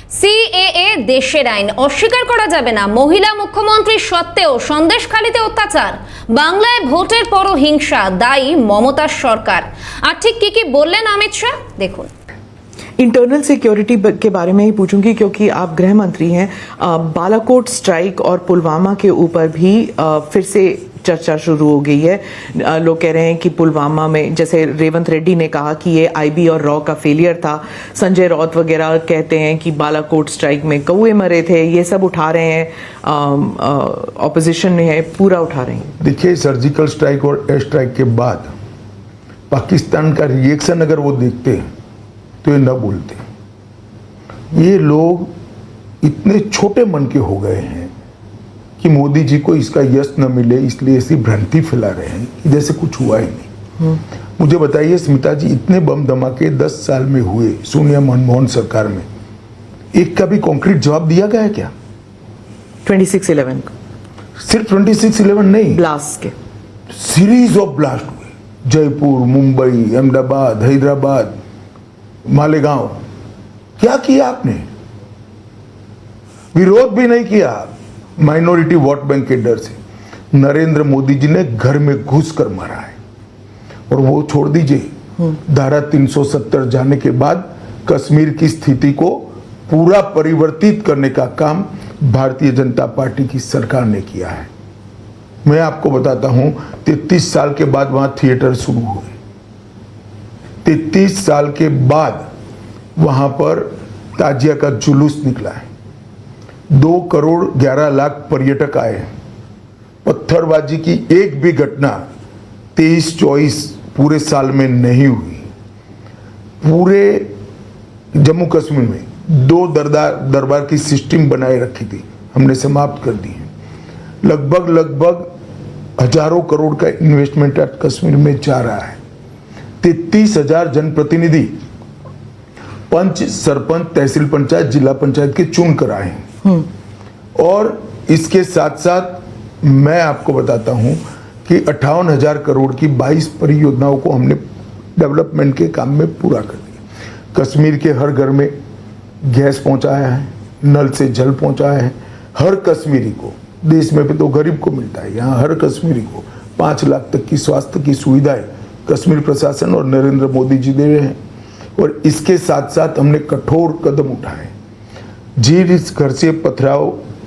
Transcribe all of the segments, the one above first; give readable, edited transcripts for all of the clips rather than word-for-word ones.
CAA দেশের আইন অস্বীকার করা যাবে না। মহিলা মুখ্যমন্ত্রী সত্ত্বেও সন্দেশখালীতে অত্যাচার, বাংলায় ভোটের পরও হিংসা, দায়ী মমতার সরকার। আর ঠিক কি বললেন অমিত শাহ, দেখুন। इंटरनल सिक्योरिटी के बारे में ही पूछूंगी क्योंकि आप गृह मंत्री हैं। बालाकोट स्ट्राइक और पुलवामा के ऊपर भी फिर से चर्चा शुरू हो गई है। लोग कह रहे हैं कि पुलवामा में, जैसे रेवंत रेड्डी ने कहा कि ये आईबी और रॉ का फेलियर था, संजय राउत वगैरह कहते हैं कि बालाकोट स्ट्राइक में कौए मरे थे, ये सब उठा रहे हैं, ऑपोजिशन ने है पूरा उठा रहे हैं। देखिए, सर्जिकल स्ट्राइक और एयर स्ट्राइक के बाद पाकिस्तान का रिएक्शन अगर वो देखते तो ये न बोलते। ये लोग इतने छोटे मन के हो गए हैं कि मोदी जी को इसका यश न मिले इसलिए ऐसी भ्रांति फैला रहे हैं कि जैसे कुछ हुआ ही नहीं। मुझे बताइए स्मिता जी, इतने बम धमाके 10 साल में हुए सोनिया मनमोहन सरकार में, एक का भी कॉन्क्रीट जवाब दिया गया है क्या? 26/11 सिर्फ 26/11 नहीं, ब्लास्ट के सीरीज ऑफ ब्लास्ट हुए, जयपुर, मुंबई, अहमदाबाद, हैदराबाद, मालेगांव। क्या किया आपने? विरोध भी नहीं किया, माइनॉरिटी वोट बैंक के डर से। नरेंद्र मोदी जी ने घर में घुस कर मारा है। और वो छोड़ दीजिए, धारा 370 जाने के बाद कश्मीर की स्थिति को पूरा परिवर्तित करने का काम भारतीय जनता पार्टी की सरकार ने किया है। मैं आपको बताता हूं, 33 साल के बाद वहां थिएटर शुरू हुए। 33 साल के बाद वहां पर ताजिया का जुलूस निकला है। 2,11,00,000 पर्यटक आए। पत्थरबाजी की एक भी घटना 23-24 पूरे साल में नहीं हुई। पूरे जम्मू कश्मीर में 2 दरबार की सिस्टम बनाए रखी थी, हमने समाप्त कर दी है। लगभग हजारों करोड़ का इन्वेस्टमेंट आज कश्मीर में जा रहा है। 33,000 जनप्रतिनिधि पंच, सरपंच, तहसील पंचायत, जिला पंचायत के चुन कर आए हैं। और इसके साथ साथ मैं आपको बताता हूं कि 58,000 करोड़ की 22 परियोजनाओं को हमने डेवलपमेंट के काम में पूरा कर दिया। कश्मीर के हर घर में गैस पहुंचाया है, नल से जल पहुंचाया है। हर कश्मीरी को, देश में भी तो गरीब को मिलता है, यहाँ हर कश्मीरी को 5 लाख तक की स्वास्थ्य की सुविधाएं कश्मीर प्रशासन और नरेंद्र मोदी जी दे रहे हैं। और इसके साथ साथ हमने कठोर कदम उठाए। जिस घर से पथराव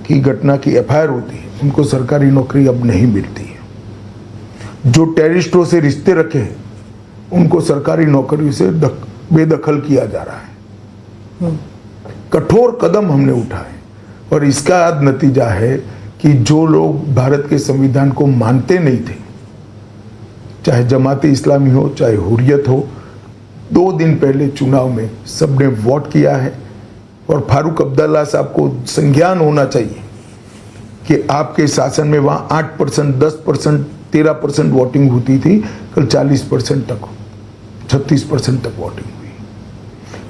की घटना की एफआईआर होती है, उनको सरकारी नौकरी अब नहीं मिलती है। जो टेररिस्टों से रिश्ते रखे हैं, उनको सरकारी नौकरी से बेदखल किया जा रहा है। कठोर कदम हमने उठाए और इसका आज नतीजा है कि जो लोग भारत के संविधान को मानते नहीं थे, चाहे जमाते इस्लामी हो, चाहे हुर्रियत हो, 2 दिन पहले चुनाव में सबने वोट किया है। और फारूक अब्दुल्ला साहब को संज्ञान होना चाहिए कि आपके शासन में वहां 8%, 10%, 13% वोटिंग होती थी, कल 40% तक, 36% तक वोटिंग हुई।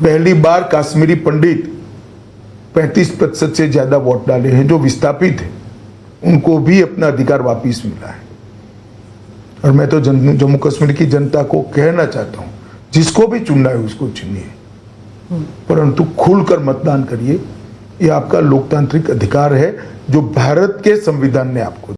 पहली बार कश्मीरी पंडित 35% से ज्यादा वोट डाले हैं। जो विस्थापित है उनको भी अपना अधिकार वापिस मिला है। और मैं तो जम्मू कश्मीर की जनता को कहना चाहता हूं, जिसको भी चुनना है उसको चुनिए, परंतु खुलकर मतदान करिए। ये आपका लोकतांत्रिक अधिकार है जो भारत के संविधान ने आपको